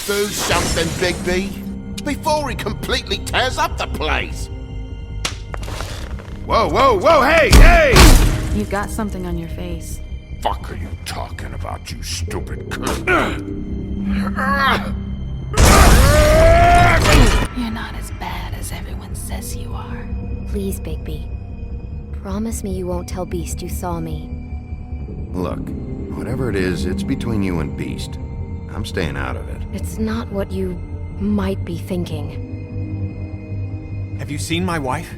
Do something, Bigby, before he completely tears up the place. Whoa, whoa, whoa, hey, hey! You've got something on your face. Fuck are you talking about, you stupid cunt? You're not as bad as everyone says you are. Please, Bigby. Promise me you won't tell Beast you saw me. Look, whatever it is, it's between you and Beast. I'm staying out of it. It's not what you might be thinking. Have you seen my wife?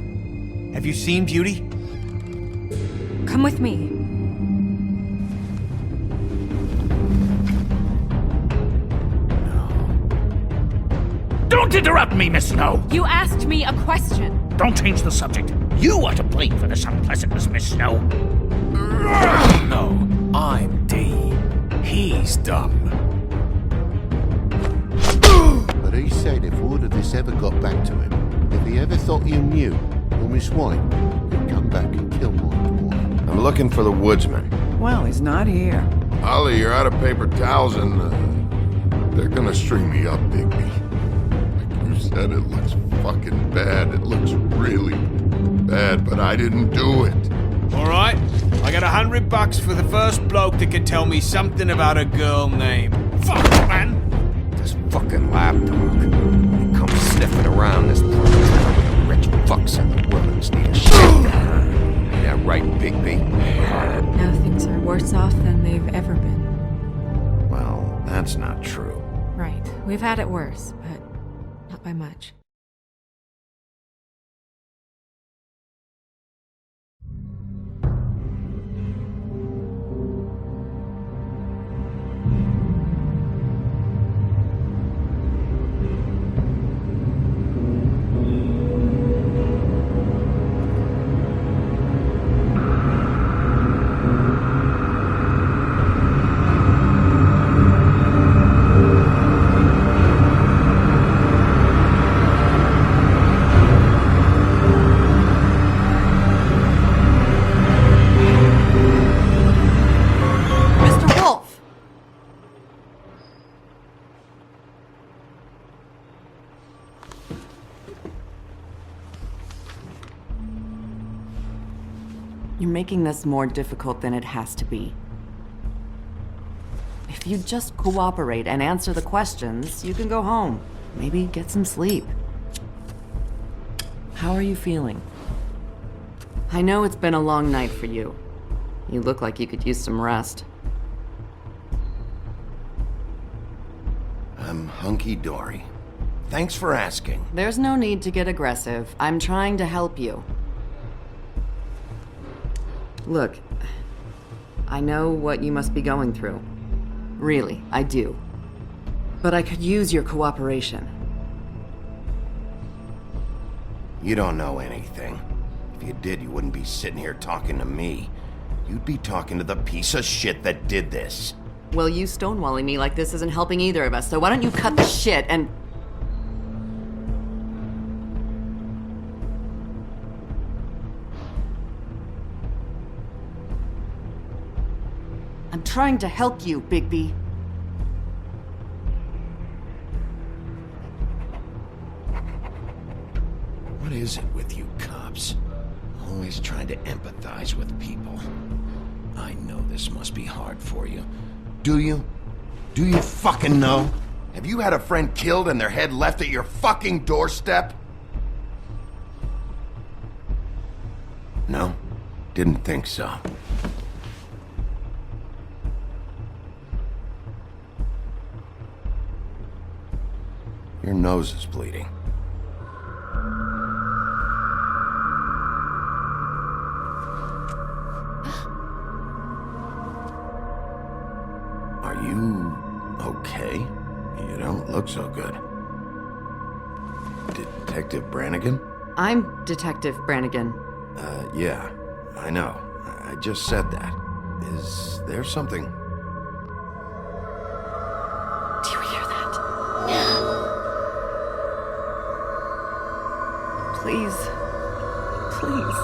Have you seen Beauty? Come with me. Don't interrupt me, Miss Snow! You asked me a question. Don't change the subject. You are to blame for this unpleasantness, Miss Snow. No, I'm D. He's dumb. But he said if word of this ever got back to him, if he ever thought you knew, or Miss White, he'd come back and kill my boy. I'm looking for the woodsman. Well, he's not here. Ollie, you're out of paper towels and they're gonna string me up, Bigby. Like you said, it looks fucking bad. It looks really bad, but I didn't do it. Alright, I got $100 for the first bloke that can tell me something about a girl name. Fuck, man! This fucking lapdog. He comes sniffing around this place. Rich fucks in the wilderness need a shit. Yeah, right, Bigby? Now things are worse off than they've ever been. Well, that's not true. Right. We've had it worse, but not by much. You're making this more difficult than it has to be. If you just cooperate and answer the questions, you can go home. Maybe get some sleep. How are you feeling? I know it's been a long night for you. You look like you could use some rest. I'm hunky-dory. Thanks for asking. There's no need to get aggressive. I'm trying to help you. Look, I know what you must be going through. Really, I do. But I could use your cooperation. You don't know anything. If you did, you wouldn't be sitting here talking to me. You'd be talking to the piece of shit that did this. Well, you stonewalling me like this isn't helping either of us, so why don't you cut the shit and... I'm trying to help you, Bigby. What is it with you cops? Always trying to empathize with people. I know this must be hard for you. Do you? Do you fucking know? Have you had a friend killed and their head left at your fucking doorstep? No? Didn't think so. Your nose is bleeding. Are you okay? You don't look so good. Detective Brannigan? I'm Detective Brannigan. Yeah, I know. I just said that. Is there something? Do you hear that? Please. Please.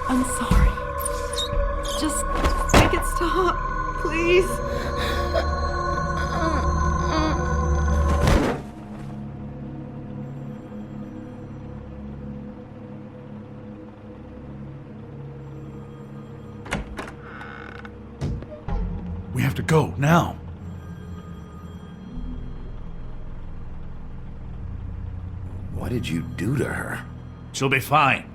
I'm sorry. Just make it stop, please. We have to go, now. What did you do to her? She'll be fine.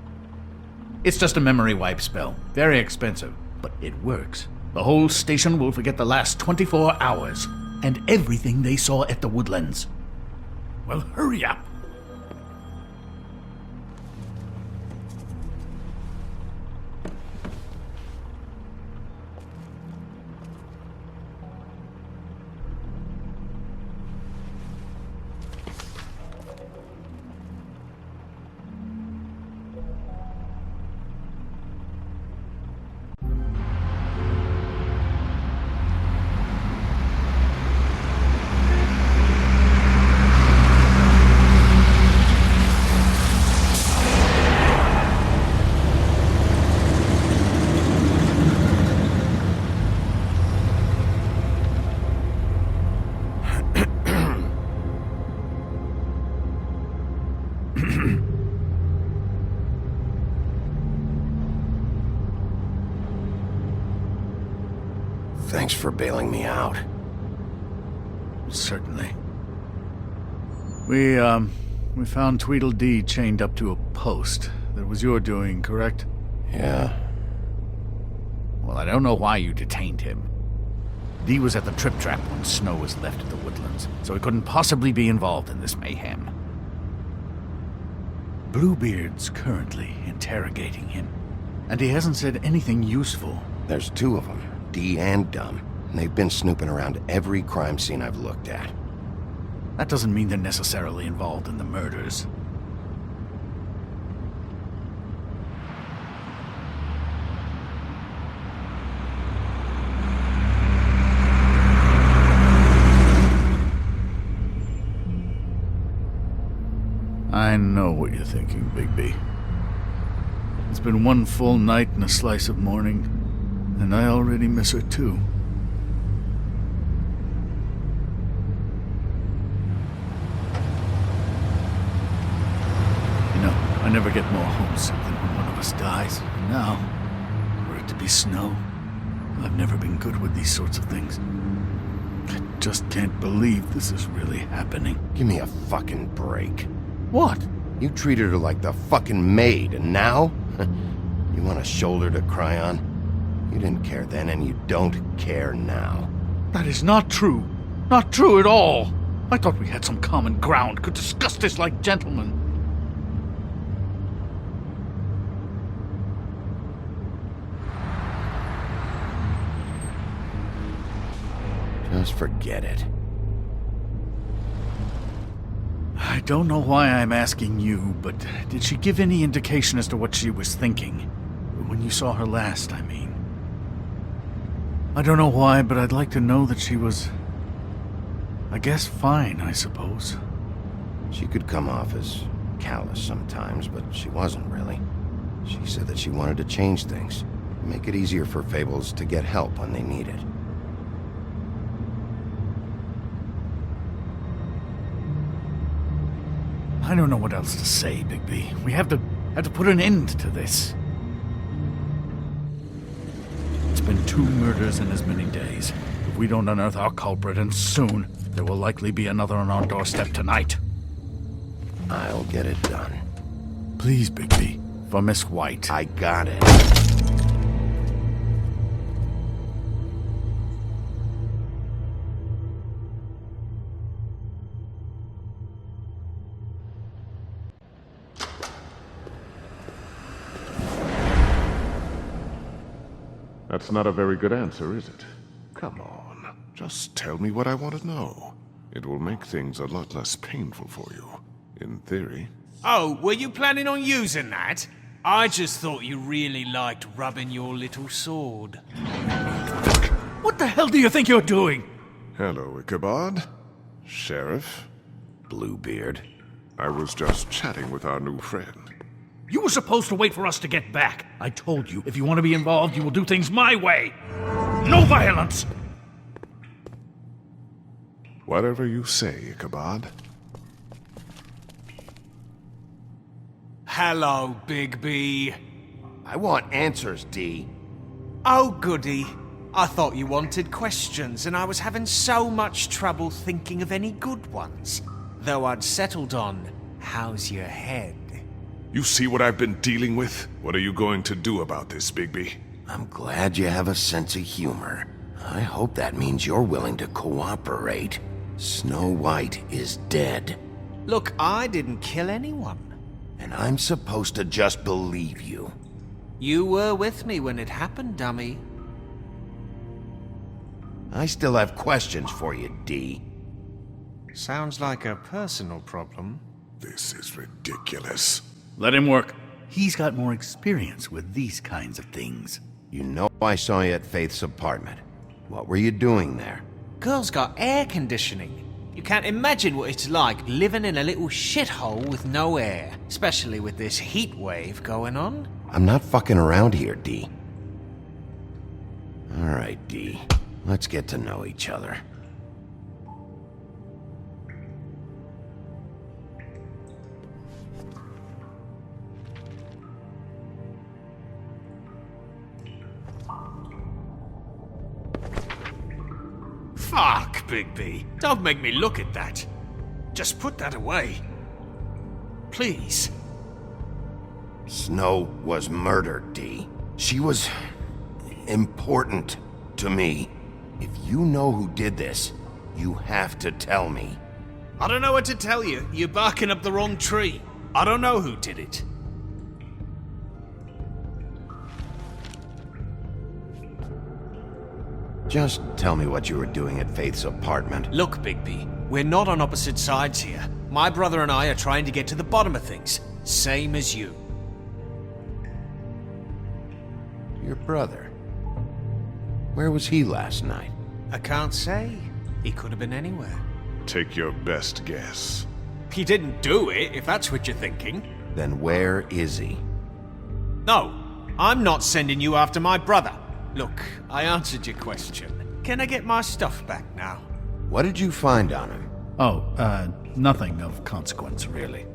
It's just a memory wipe spell. Very expensive, but it works. The whole station will forget the last 24 hours, and everything they saw at the Woodlands. Well, hurry up. Thanks for bailing me out. Certainly. We found Tweedledee chained up to a post. That was your doing, correct? Yeah. Well, I don't know why you detained him. Dee was at the Trip Trap when Snow was left at the Woodlands, so he couldn't possibly be involved in this mayhem. Bluebeard's currently interrogating him, and he hasn't said anything useful. There's two of them, Dee and Dumb, and they've been snooping around every crime scene I've looked at. That doesn't mean they're necessarily involved in the murders. I know what you're thinking, Bigby. It's been one full night and a slice of morning, and I already miss her too. You know, I never get more homesick than when one of us dies. And now, for it to be Snow, I've never been good with these sorts of things. I just can't believe this is really happening. Give me a fucking break. What? You treated her like the fucking maid, and now? You want a shoulder to cry on? You didn't care then, and you don't care now. That is not true. Not true at all. I thought we had some common ground, could discuss this like gentlemen. Just forget it. I don't know why I'm asking you, but did she give any indication as to what she was thinking? When you saw her last, I mean. I don't know why, but I'd like to know that she was, I guess, fine, I suppose. She could come off as callous sometimes, but she wasn't really. She said that she wanted to change things, make it easier for Fables to get help when they need it. I don't know what else to say, Bigby. We have to put an end to this. It's been 2 murders in as many days. If we don't unearth our culprit, and soon, there will likely be another on our doorstep tonight. I'll get it done. Please, Bigby, for Miss White. I got it. That's not a very good answer, is it? Come on, just tell me what I want to know. It will make things a lot less painful for you, in theory. Oh, were you planning on using that? I just thought you really liked rubbing your little sword. What the hell do you think you're doing? Hello, Ichabod. Sheriff. Bluebeard. I was just chatting with our new friend. You were supposed to wait for us to get back. I told you, if you want to be involved, you will do things my way. No violence! Whatever you say, Ichabod. Hello, Bigby. I want answers, D. Oh, goody. I thought you wanted questions, and I was having so much trouble thinking of any good ones. Though I'd settled on, how's your head? You see what I've been dealing with? What are you going to do about this, Bigby? I'm glad you have a sense of humor. I hope that means you're willing to cooperate. Snow White is dead. Look, I didn't kill anyone. And I'm supposed to just believe you. You were with me when it happened, dummy. I still have questions for you, D. Sounds like a personal problem. This is ridiculous. Let him work. He's got more experience with these kinds of things. You know I saw you at Faith's apartment. What were you doing there? Girl's got air conditioning. You can't imagine what it's like living in a little shithole with no air, especially with this heat wave going on. I'm not fucking around here, D. All right, D. Let's get to know each other. Fuck, Bigby. Don't make me look at that. Just put that away. Please. Snow was murdered, D. She was important to me. If you know who did this, you have to tell me. I don't know what to tell you. You're barking up the wrong tree. I don't know who did it. Just tell me what you were doing at Faith's apartment. Look, Bigby, we're not on opposite sides here. My brother and I are trying to get to the bottom of things. Same as you. Your brother? Where was he last night? I can't say. He could have been anywhere. Take your best guess. He didn't do it, if that's what you're thinking. Then where is he? No, I'm not sending you after my brother. Look, I answered your question. Can I get my stuff back now? What did you find on him? Oh, nothing of consequence, really.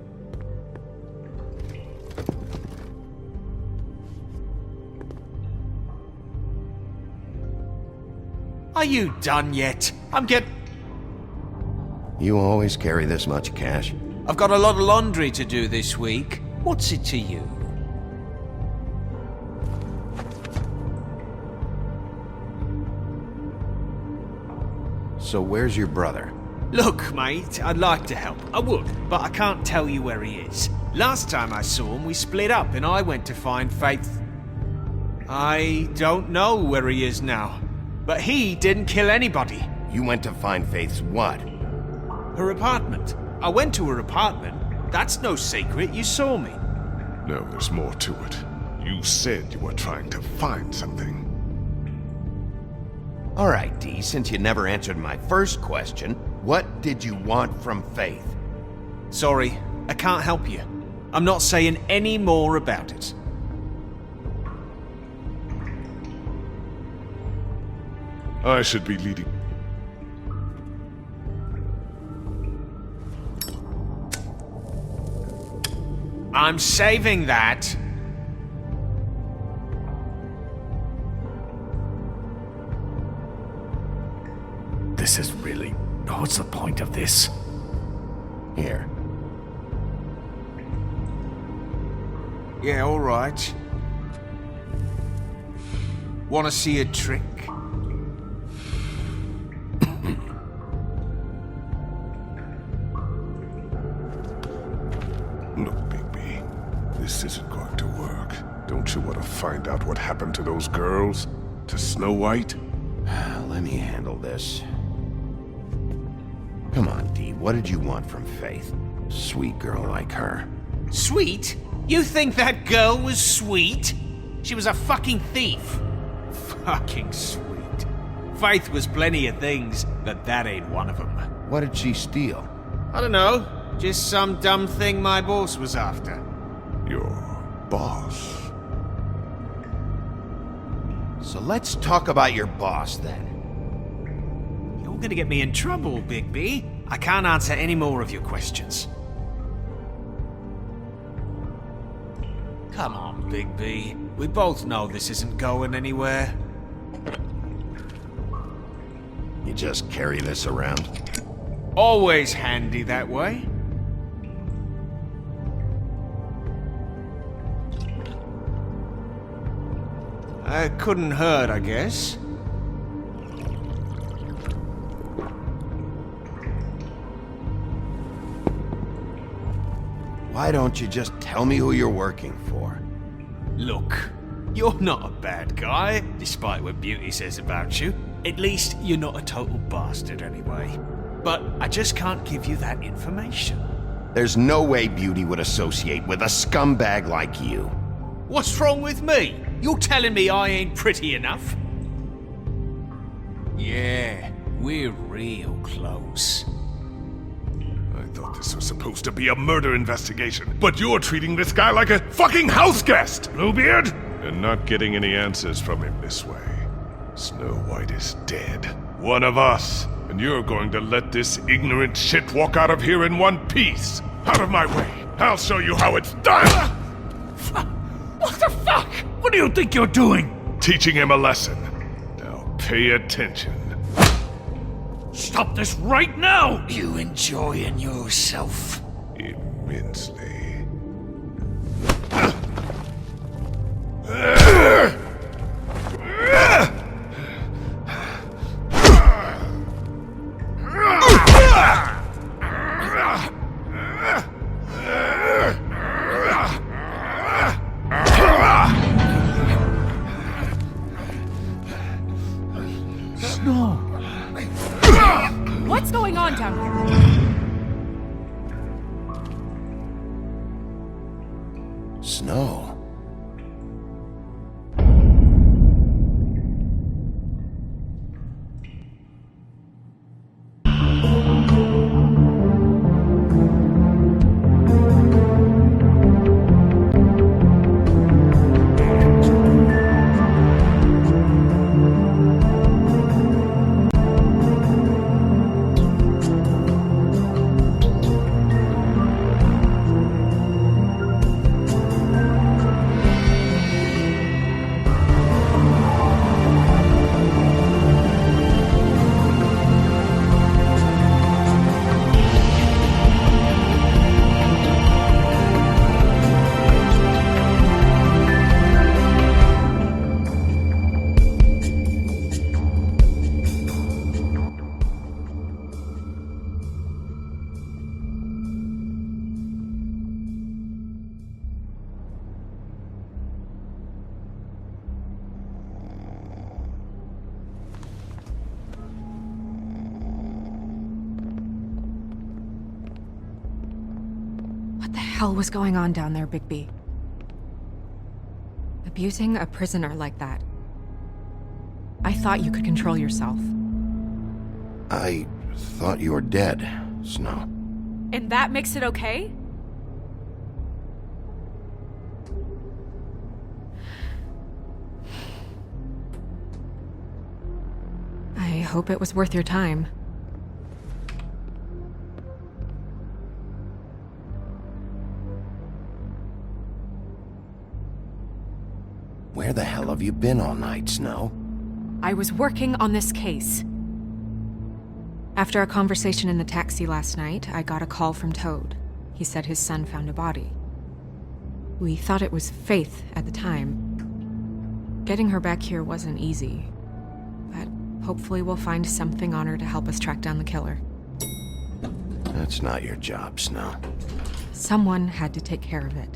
Are you done yet? You always carry this much cash? I've got a lot of laundry to do this week. What's it to you? So where's your brother? Look, mate, I'd like to help. I would, but I can't tell you where he is. Last time I saw him, we split up and I went to find Faith. I don't know where he is now, but he didn't kill anybody. You went to find Faith's what? Her apartment. I went to her apartment. That's no secret, you saw me. No, there's more to it. You said you were trying to find something. All right, D, since you never answered my first question, what did you want from Faith? Sorry, I can't help you. I'm not saying any more about it. I should be leading. I'm saving that. This is really... What's the point of this? Here. Yeah, all right. Want to see a trick? Look, Bigby, this isn't going to work. Don't you want to find out what happened to those girls? To Snow White? Let me handle this. Come on, Dee, what did you want from Faith? Sweet girl like her. Sweet? You think that girl was sweet? She was a fucking thief. Fucking sweet. Faith was plenty of things, but that ain't one of them. What did she steal? I don't know. Just some dumb thing my boss was after. You're boss. So let's talk about your boss, then. You're gonna get me in trouble, Bigby. I can't answer any more of your questions. Come on, Bigby. We both know this isn't going anywhere. You just carry this around? Always handy that way. It couldn't hurt, I guess. Why don't you just tell me who you're working for? Look, you're not a bad guy, despite what Beauty says about you. At least, you're not a total bastard anyway. But I just can't give you that information. There's no way Beauty would associate with a scumbag like you. What's wrong with me? You're telling me I ain't pretty enough? Yeah, we're real close. I thought this was supposed to be a murder investigation, but you're treating this guy like a fucking house guest, Bluebeard! And not getting any answers from him this way. Snow White is dead. One of us. And you're going to let this ignorant shit walk out of here in one piece. Out of my way. I'll show you how it's done! What the fuck? What do you think you're doing? Teaching him a lesson. Now pay attention. Stop this right now! You enjoying yourself? Immensely. What's going on down here? Snow. What the hell was going on down there, Bigby? Abusing a prisoner like that. I thought you could control yourself. I thought you were dead, Snow. And that makes it okay? I hope it was worth your time. Where the hell have you been all night, Snow? I was working on this case. After a conversation in the taxi last night, I got a call from Toad. He said his son found a body. We thought it was Faith at the time. Getting her back here wasn't easy, but hopefully we'll find something on her to help us track down the killer. That's not your job, Snow. Someone had to take care of it.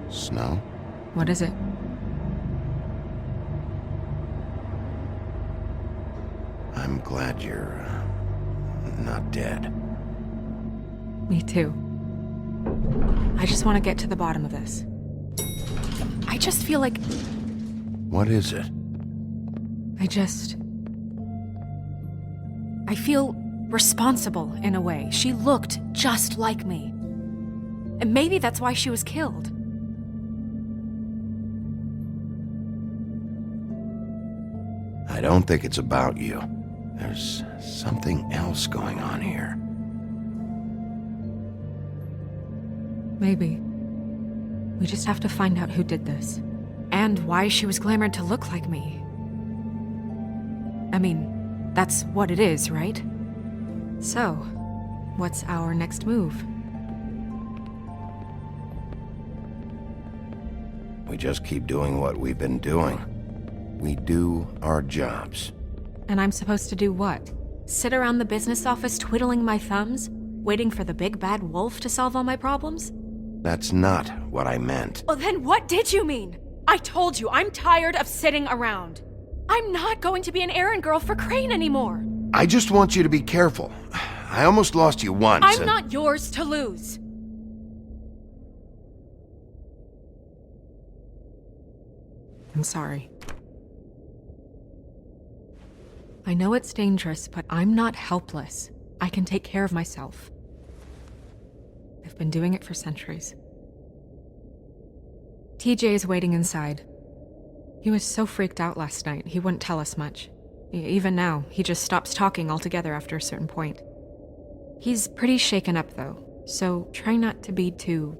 Snow? What is it? I'm glad you're not dead. Me too. I just want to get to the bottom of this. I just feel like What is it? I I feel responsible in a way. She looked just like me. And maybe that's why she was killed. I don't think it's about you. There's something else going on here. Maybe. We just have to find out who did this. And why she was glamored to look like me. I mean, that's what it is, right? So, what's our next move? We just keep doing what we've been doing. We do our jobs. And I'm supposed to do what? Sit around the business office twiddling my thumbs, waiting for the big bad wolf to solve all my problems? That's not what I meant. Well, then what did you mean? I told you, I'm tired of sitting around. I'm not going to be an errand girl for Crane anymore. I just want you to be careful. I almost lost you once. I'm not yours to lose. I'm sorry. I know it's dangerous, but I'm not helpless. I can take care of myself. I've been doing it for centuries. TJ is waiting inside. He was so freaked out last night, he wouldn't tell us much. Even now, he just stops talking altogether after a certain point. He's pretty shaken up, though, so try not to be too,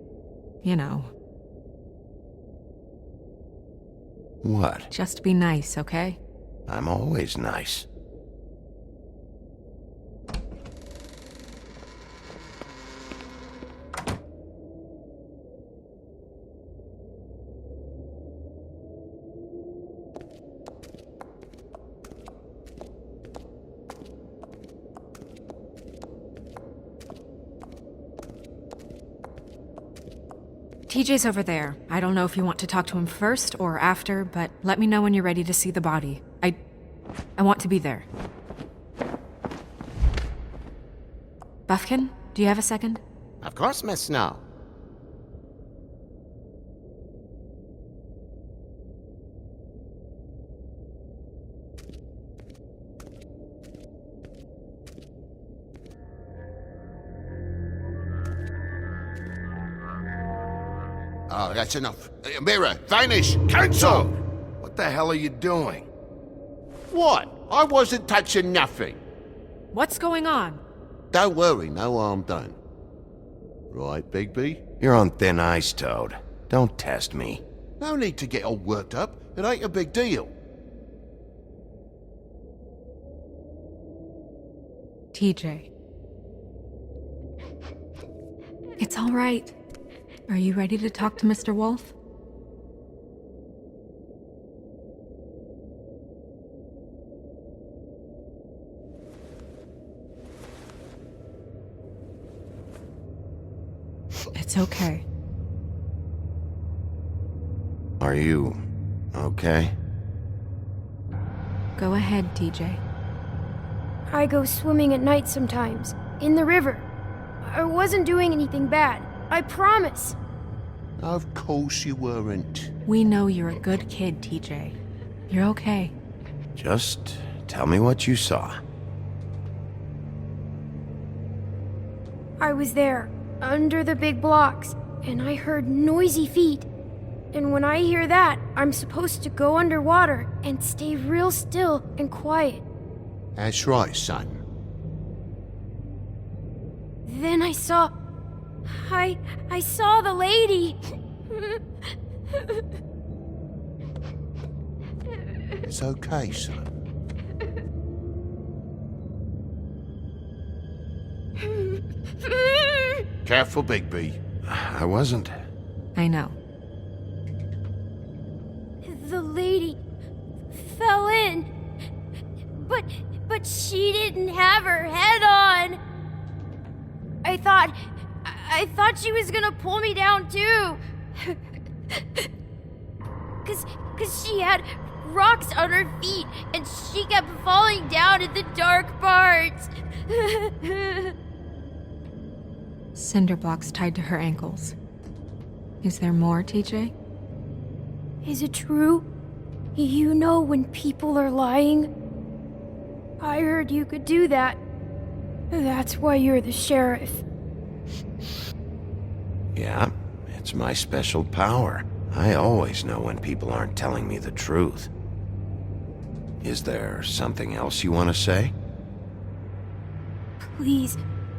you know. What? Just be nice, okay? I'm always nice. TJ's over there. I don't know if you want to talk to him first or after, but let me know when you're ready to see the body. I want to be there. Buffkin, do you have a second? Of course, Miss Snow. Oh, that's enough. Mirror, vanish! Cancel! What the hell are you doing? What? I wasn't touching nothing. What's going on? Don't worry, no harm done. Right, Bigby? You're on thin ice, Toad. Don't test me. No need to get all worked up. It ain't a big deal. TJ. It's all right. Are you ready to talk to Mr. Wolf? It's okay. Are you okay? Go ahead, TJ. I go swimming at night sometimes, in the river. I wasn't doing anything bad, I promise. Of course you weren't. We know you're a good kid, TJ. You're okay. Just tell me what you saw. I was there, under the big blocks, and I heard noisy feet. And when I hear that, I'm supposed to go underwater and stay real still and quiet. That's right, son. Then I saw the lady. It's okay, son. Careful, Bigby. I wasn't. I know. The lady fell in. But she didn't have her head on. I thought she was gonna pull me down too. Cause she had rocks on her feet and she kept falling down in the dark parts. Cinder blocks tied to her ankles. Is there more, TJ? Is it true? You know when people are lying? I heard you could do that. That's why you're the sheriff. Yeah, it's my special power. I always know when people aren't telling me the truth. Is there something else you want to say? Please,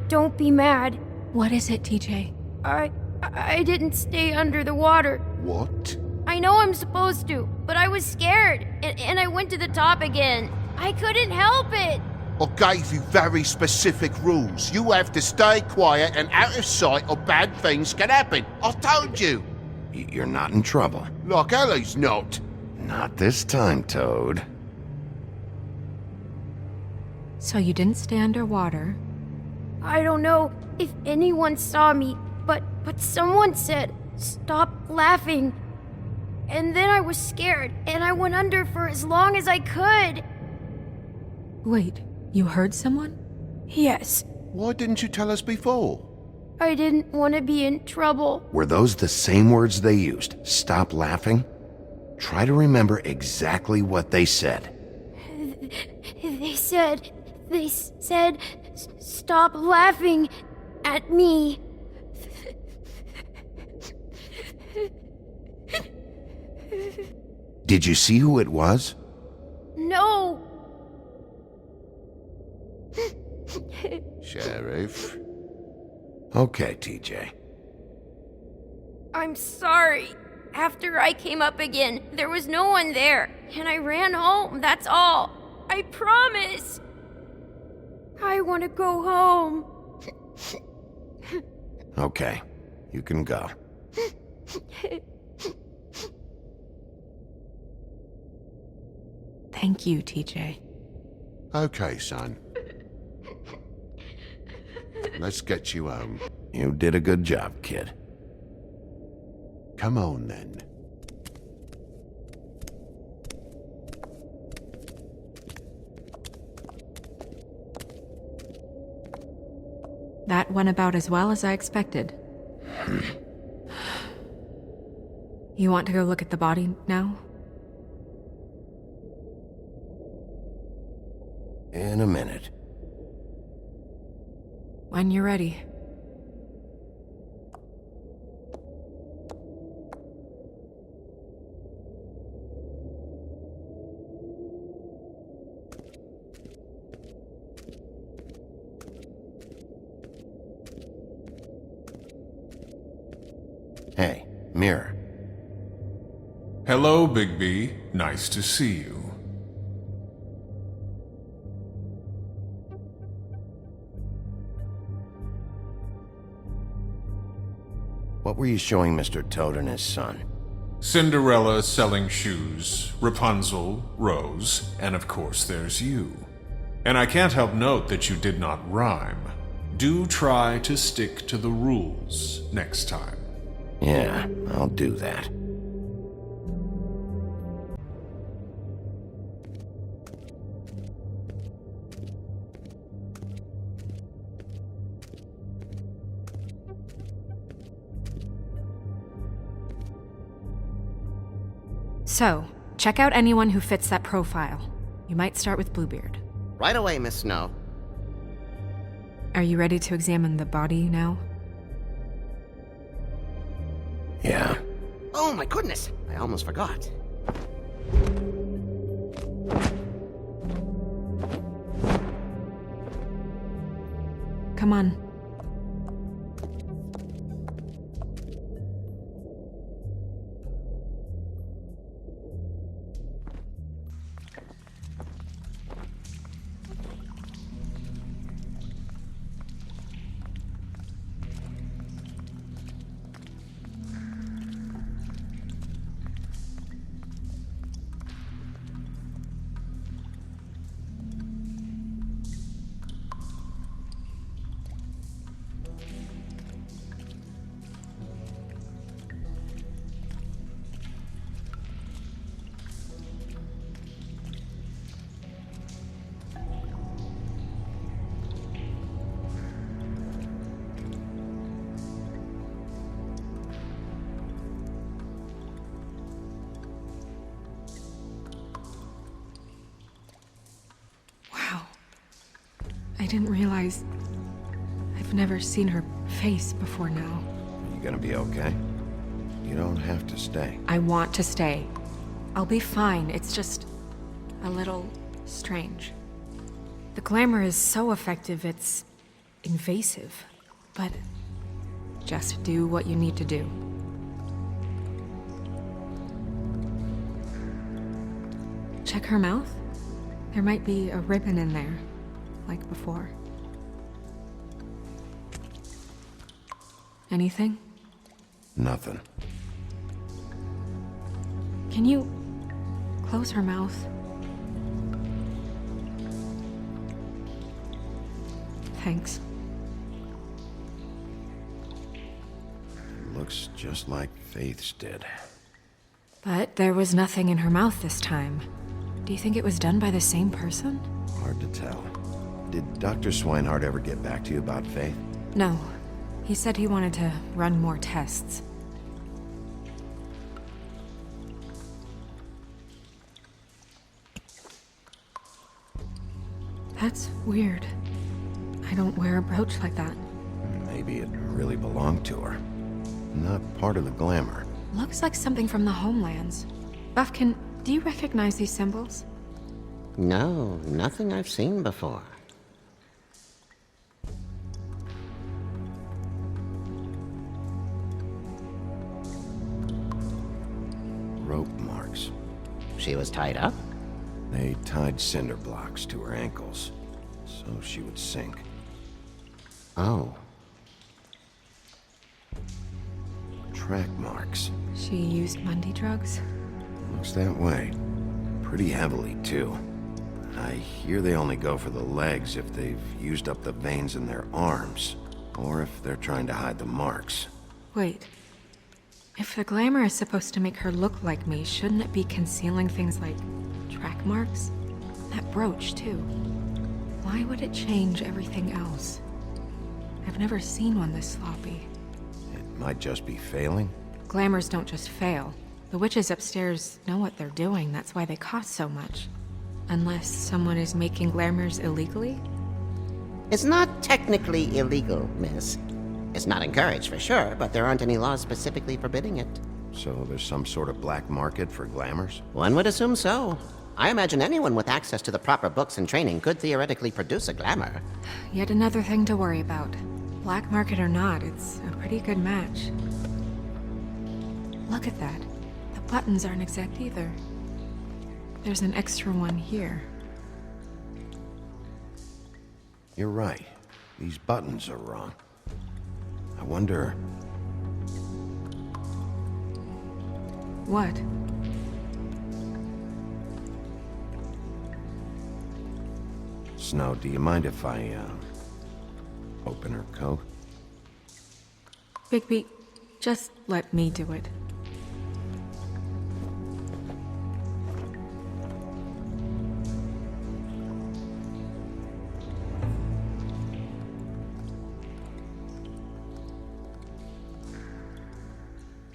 don't be mad. What is it, TJ? I didn't stay under the water. What? I know I'm supposed to, but I was scared, and I went to the top again. I couldn't help it. I gave you very specific rules. You have to stay quiet and out of sight or bad things can happen. I told you. You're not in trouble. Like Ellie's not. Not this time, Toad. So you didn't stay underwater. I don't know if anyone saw me, but someone said, "Stop laughing." And then I was scared, and I went under for as long as I could. Wait, you heard someone? Yes, Why didn't you tell us before? I didn't want to be in trouble. Were those the same words they used? Stop laughing? Try to remember exactly what they said. They said, "Stop laughing at me." Did you see who it was? No. Sheriff. Okay, TJ. I'm sorry. After I came up again, there was no one there, and I ran home, that's all. I promise. I want to go home. Okay, you can go. Thank you, TJ. Okay, son. Let's get you home. You did a good job, kid. Come on, then. That went about as well as I expected. You want to go look at the body now? In a minute. When you're ready. Hey, Mirror. Hello, Bigby. Nice to see you. What were you showing Mr. Toad and his son? Cinderella selling shoes, Rapunzel, Rose, and of course there's you. And I can't help note that you did not rhyme. Do try to stick to the rules next time. Yeah, I'll do that. So, check out anyone who fits that profile. You might start with Bluebeard. Right away, Miss Snow. Are you ready to examine the body now? Yeah. Oh my goodness, I almost forgot. Come on. I didn't realize I've never seen her face before now. You gonna be okay? You don't have to stay. I want to stay. I'll be fine. It's just a little strange. The glamour is so effective, it's invasive. But just do what you need to do. Check her mouth. There might be a ribbon in there, like before. Anything? Nothing. Can you close her mouth? Thanks. Looks just like Faith's did. But there was nothing in her mouth this time. Do you think it was done by the same person? Hard to tell. Did Dr. Swinehart ever get back to you about Faith? No. He said he wanted to run more tests. That's weird. I don't wear a brooch like that. Maybe it really belonged to her. Not part of the glamour. Looks like something from the homelands. Buffkin, do you recognize these symbols? No, nothing I've seen before. Rope marks. She was tied up? They tied cinder blocks to her ankles, so she would sink. Oh. Track marks. She used Mundy drugs? Looks that way. Pretty heavily, too. I hear they only go for the legs if they've used up the veins in their arms, or if they're trying to hide the marks. Wait. If the glamour is supposed to make her look like me, shouldn't it be concealing things like track marks? That brooch, too. Why would it change everything else? I've never seen one this sloppy. It might just be failing. Glamours don't just fail. The witches upstairs know what they're doing, that's why they cost so much. Unless someone is making glamours illegally? It's not technically illegal, miss. It's not encouraged for sure, but there aren't any laws specifically forbidding it. So there's some sort of black market for glamours? One would assume so. I imagine anyone with access to the proper books and training could theoretically produce a glamour. Yet another thing to worry about. Black market or not, it's a pretty good match. Look at that. The buttons aren't exact either. There's an extra one here. You're right. These buttons are wrong. I wonder... What? Snow, do you mind if I, open her coat? Bigby, just let me do it.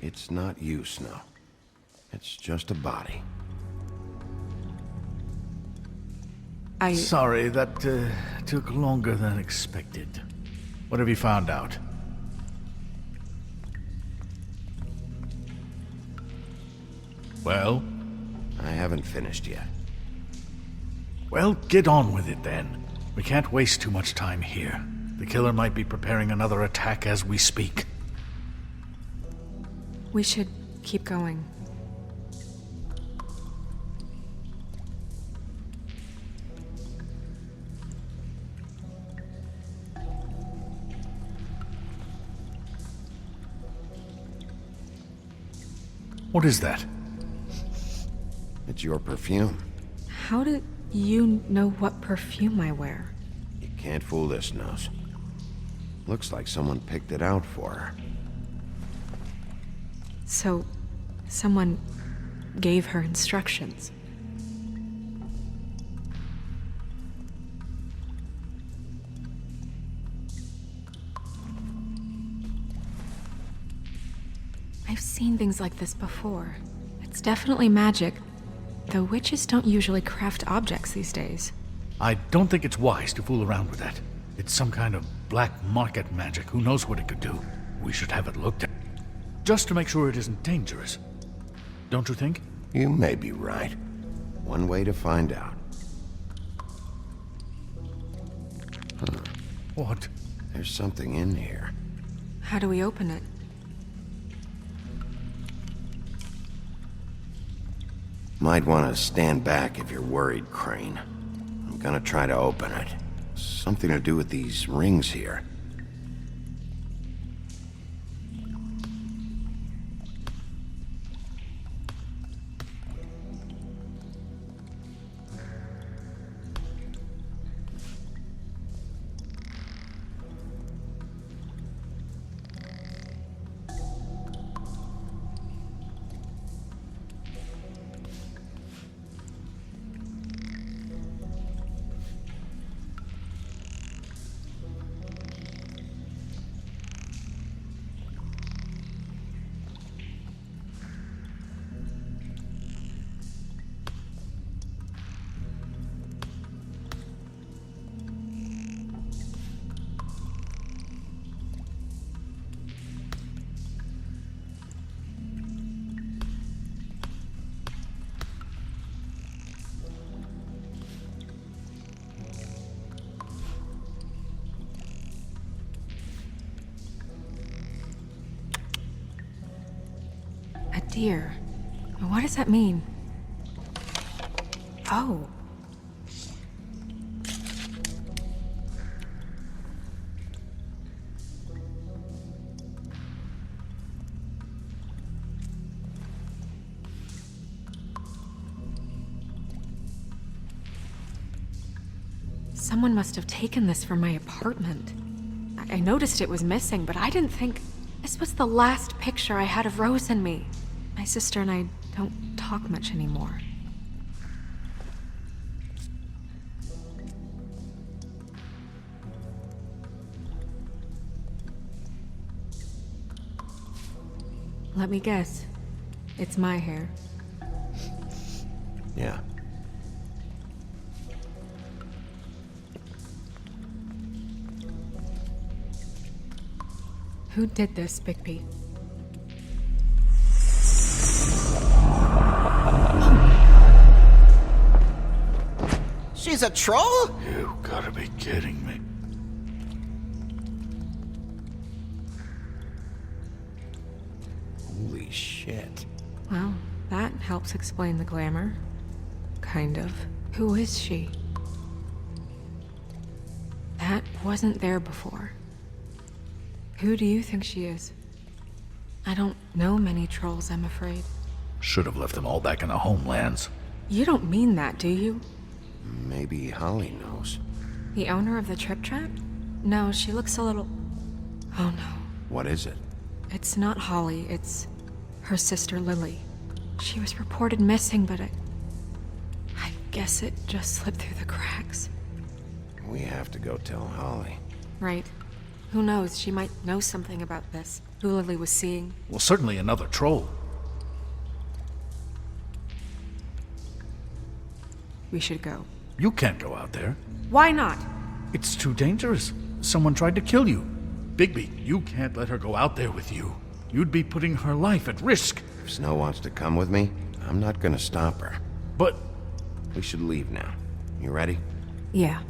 It's not you, Snow. It's just a body. Sorry, that took longer than expected. What have you found out? Well? I haven't finished yet. Well, get on with it then. We can't waste too much time here. The killer might be preparing another attack as we speak. We should keep going. What is that? It's your perfume. How do you know what perfume I wear? You can't fool this nose. Looks like someone picked it out for her. So, someone gave her instructions. I've seen things like this before. It's definitely magic, though witches don't usually craft objects these days. I don't think it's wise to fool around with that. It's some kind of black market magic. Who knows what it could do? We should have it looked at. Just to make sure it isn't dangerous. Don't you think? You may be right. One way to find out. What? There's something in here. How do we open it? Might want to stand back if you're worried, Crane. I'm gonna try to open it. Something to do with these rings here. A deer. What does that mean? Oh. Someone must have taken this from my apartment. I noticed it was missing, but I didn't think this was the last picture I had of Rose and me. My sister and I don't talk much anymore. Let me guess. It's my hair. Yeah. Who did this, Bigby? She's a troll? You gotta be kidding me. Holy shit. Well, that helps explain the glamour. Kind of. Who is she? That wasn't there before. Who do you think she is? I don't know many trolls, I'm afraid. Should have left them all back in the homelands. You don't mean that, do you? Maybe Holly knows. The owner of the Trip Trap? No, she looks a little... Oh no. What is it? It's not Holly, it's her sister Lily. She was reported missing, but I guess it just slipped through the cracks. We have to go tell Holly. Right. Who knows, she might know something about this. Who Lily was seeing. Well, certainly another troll. We should go. You can't go out there. Why not? It's too dangerous. Someone tried to kill you. Bigby, you can't let her go out there with you. You'd be putting her life at risk. If Snow wants to come with me, I'm not gonna stop her. But... We should leave now. You ready? Yeah.